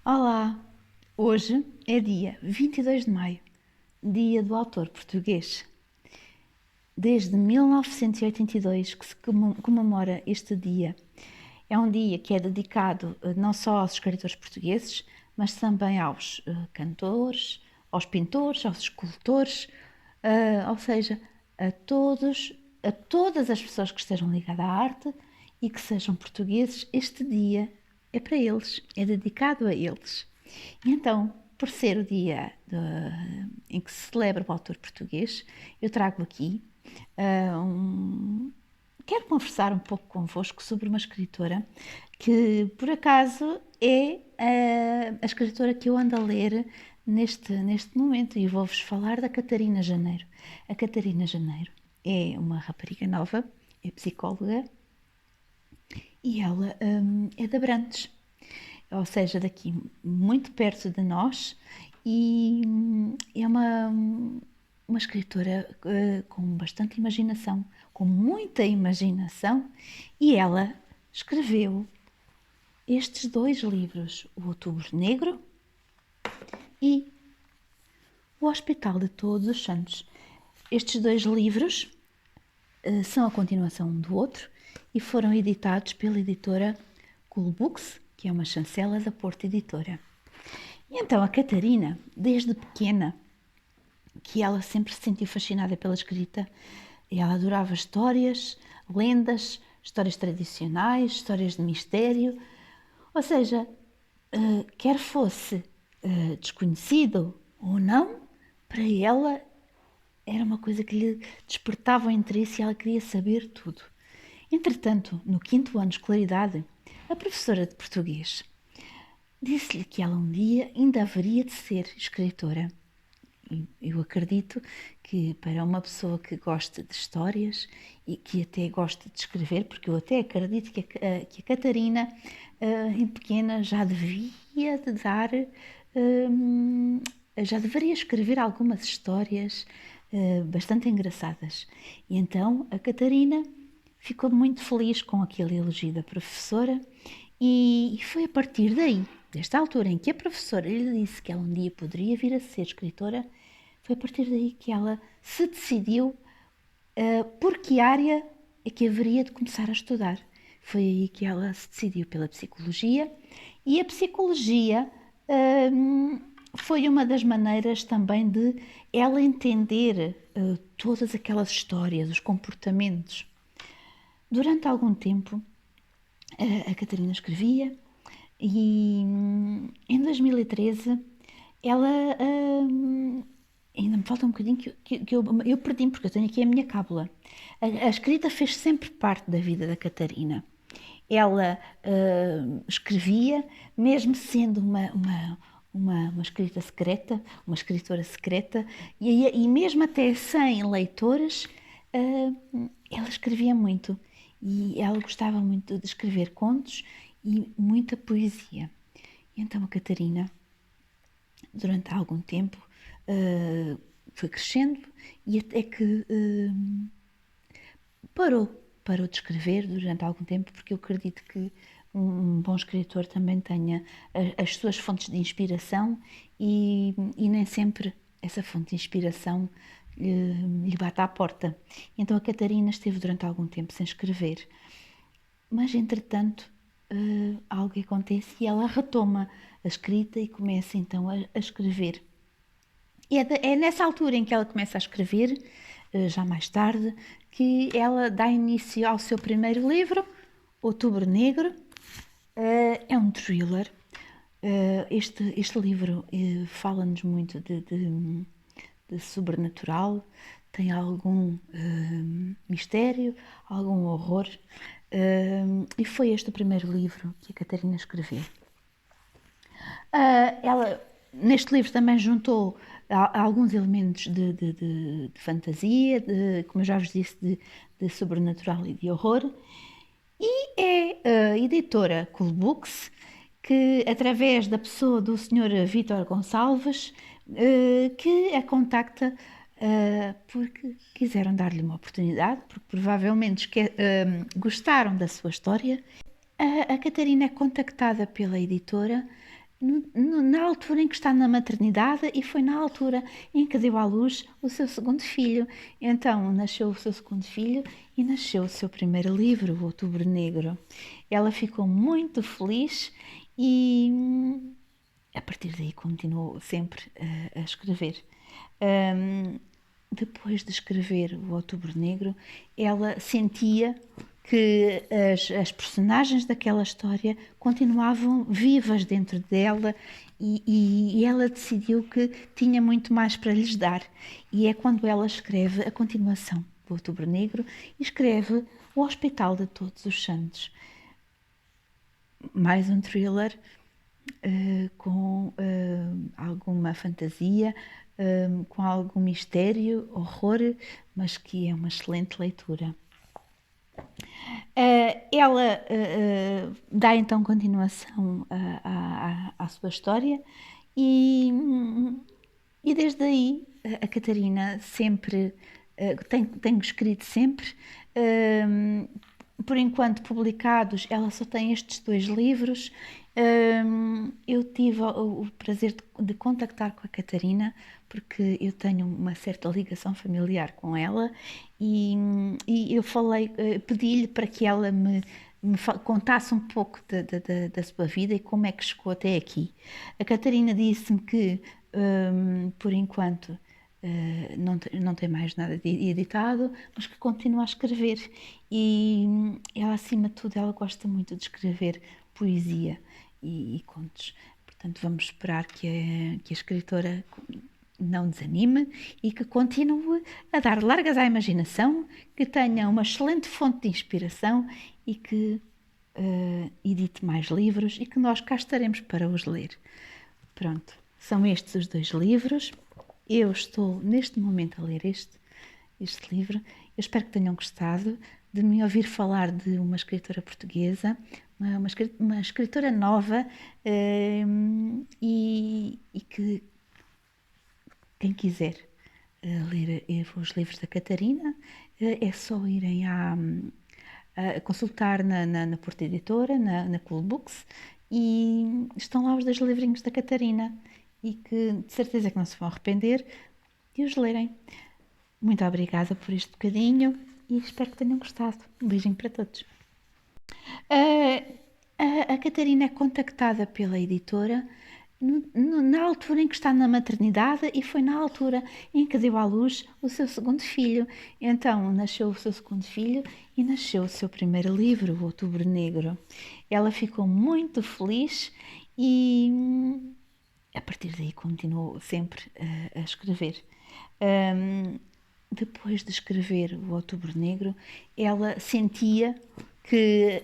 Olá! Hoje é dia 22 de maio, dia do autor português. Desde 1982 que se comemora este dia. É um dia que é dedicado não só aos escritores portugueses, mas também aos cantores, aos pintores, aos escultores, ou seja, a todas as pessoas que estejam ligadas à arte e que sejam portugueses. Este dia é para eles, é dedicado a eles. E então, por ser o dia em que se celebra o autor português, eu trago aqui quero conversar um pouco convosco sobre uma escritora que, por acaso, é a escritora que eu ando a ler neste momento, e vou-vos falar da Catarina Janeiro. A Catarina Janeiro é uma rapariga nova, é psicóloga, e ela é de Abrantes, ou seja, daqui muito perto de nós, e é uma escritora com bastante imaginação, com muita imaginação, e ela escreveu estes dois livros, O Outubro Negro e O Hospital de Todos os Santos. Estes dois livros são a continuação um do outro e foram editados pela editora Cool Books, que é uma chancela da Porta Editora. E então a Catarina, desde pequena, que ela sempre se sentiu fascinada pela escrita, e ela adorava histórias, lendas, histórias tradicionais, histórias de mistério, ou seja, quer fosse desconhecido ou não, para ela era uma coisa que lhe despertava o interesse e ela queria saber tudo. Entretanto, no 5º ano de escolaridade, a professora de português disse-lhe que ela um dia ainda haveria de ser escritora. E eu acredito que para uma pessoa que gosta de histórias e que até gosta de escrever, porque eu até acredito que a Catarina, em pequena, já devia de dar, já deveria escrever algumas histórias bastante engraçadas. E então a Catarina ficou muito feliz com aquele elogio da professora e foi a partir daí, desta altura em que a professora lhe disse que ela um dia poderia vir a ser escritora, foi a partir daí que ela se decidiu por que área é que haveria de começar a estudar. Foi aí que ela se decidiu pela psicologia, e a psicologia foi uma das maneiras também de ela entender todas aquelas histórias, os comportamentos. Durante algum tempo, a Catarina escrevia e em 2013 ela, ainda me falta um bocadinho que eu perdi, porque eu tenho aqui a minha cábula. A escrita fez sempre parte da vida da Catarina. Ela escrevia, mesmo sendo uma escrita secreta, uma escritora secreta, e mesmo até sem leitores, ela escrevia muito. E ela gostava muito de escrever contos e muita poesia. E então a Catarina, durante algum tempo, foi crescendo e até que parou de escrever durante algum tempo, porque eu acredito que um bom escritor também tenha as suas fontes de inspiração e nem sempre essa fonte de inspiração lhe bate à porta. Então a Catarina esteve durante algum tempo sem escrever, mas entretanto algo acontece e ela retoma a escrita e começa então a escrever. E é nessa altura em que ela começa a escrever, já mais tarde, que ela dá início ao seu primeiro livro, Outubro Negro. É um thriller. Este livro fala-nos muito de sobrenatural, tem algum mistério, algum horror, e foi este o primeiro livro que a Catarina escreveu. Ela, neste livro, também juntou alguns elementos de fantasia, como eu já vos disse, de sobrenatural e de horror, e é a editora Cool Books que, através da pessoa do Sr. Vítor Gonçalves, que a contacta porque quiseram dar-lhe uma oportunidade, porque provavelmente gostaram da sua história. A Catarina é contactada pela editora na altura em que está na maternidade e foi na altura em que deu à luz o seu segundo filho. Então nasceu o seu segundo filho e nasceu o seu primeiro livro, o Outubro Negro. Ela ficou muito feliz e a partir daí continuou sempre a escrever. Depois de escrever o Outubro Negro, ela sentia que as personagens daquela história continuavam vivas dentro dela e ela decidiu que tinha muito mais para lhes dar. E é quando ela escreve a continuação do Outubro Negro e escreve O Hospital de Todos os Santos. Mais um thriller com alguma fantasia, com algum mistério, horror, mas que é uma excelente leitura. Ela dá então continuação à sua história e desde aí a Catarina sempre tem escrito sempre. Por enquanto publicados, ela só tem estes 2 livros. Eu tive o prazer de contactar com a Catarina porque eu tenho uma certa ligação familiar com ela e eu pedi-lhe para que ela me contasse um pouco da sua vida e como é que chegou até aqui. A Catarina disse-me que, por enquanto, não tem mais nada editado, mas que continua a escrever. E ela, acima de tudo, ela gosta muito de escrever poesia e contos. Portanto, vamos esperar que a escritora não desanime e que continue a dar largas à imaginação, que tenha uma excelente fonte de inspiração e que edite mais livros e que nós cá estaremos para os ler. Pronto, são estes os 2 livros. Eu estou neste momento a ler este livro. Eu espero que tenham gostado de me ouvir falar de uma escritora portuguesa, uma escritora nova e que quem quiser ler os livros da Catarina é só irem a consultar na Porta Editora, na Cool Books, e estão lá os 2 livrinhos da Catarina e que de certeza que não se vão arrepender de os lerem. Muito obrigada por este bocadinho e espero que tenham gostado. Um beijinho para todos. A Catarina é contactada pela editora na altura em que está na maternidade e foi na altura em que deu à luz o seu segundo filho. Então nasceu o seu segundo filho e nasceu o seu primeiro livro, o Outubro Negro. Ela ficou muito feliz e a partir daí continuou sempre a escrever. Depois de escrever o Outubro Negro, ela sentia que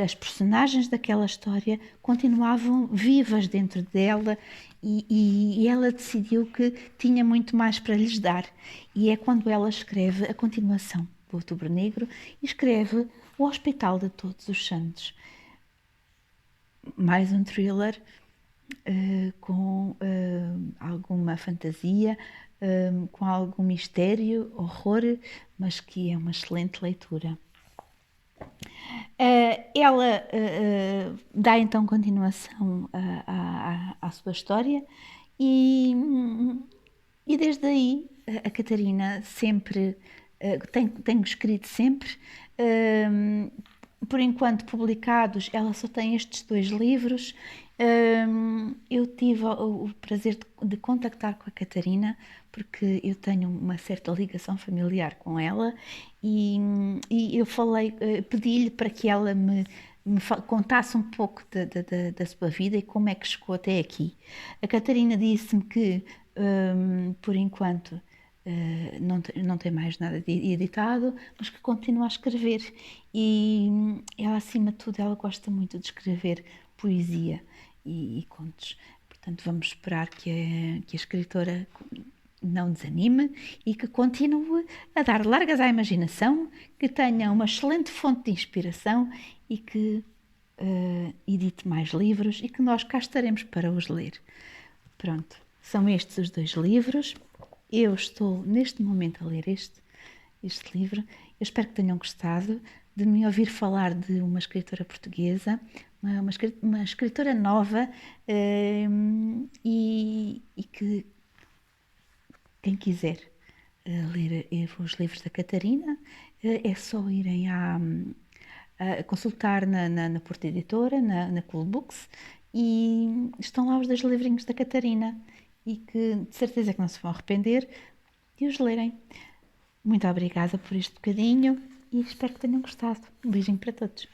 as personagens daquela história continuavam vivas dentro dela e ela decidiu que tinha muito mais para lhes dar. E é quando ela escreve a continuação do Outubro Negro e escreve O Hospital de Todos os Santos. Mais um thriller com alguma fantasia, com algum mistério, horror, mas que é uma excelente leitura. Ela dá então continuação à sua história e desde aí a Catarina sempre tem escrito sempre. Por enquanto publicados, ela só tem estes 2 livros. Eu tive o prazer de contactar com a Catarina porque eu tenho uma certa ligação familiar com ela e eu pedi-lhe para que ela me contasse um pouco da sua vida e como é que chegou até aqui. A Catarina disse-me que, por enquanto, não tem mais nada editado, mas que continua a escrever. E ela, acima de tudo, ela gosta muito de escrever poesia e contos. Portanto, vamos esperar que a escritora não desanime e que continue a dar largas à imaginação, que tenha uma excelente fonte de inspiração e que edite mais livros e que nós cá estaremos para os ler. Pronto, são estes os 2 livros. Eu estou neste momento a ler este livro. Eu espero que tenham gostado de me ouvir falar de uma escritora portuguesa, uma escritora nova, e que quem quiser ler os livros da Catarina, é só irem a consultar na Porta Editora, na Cool Books, e estão lá os 2 livrinhos da Catarina, e que de certeza que não se vão arrepender de os lerem. Muito obrigada por este bocadinho e espero que tenham gostado. Um beijinho para todos.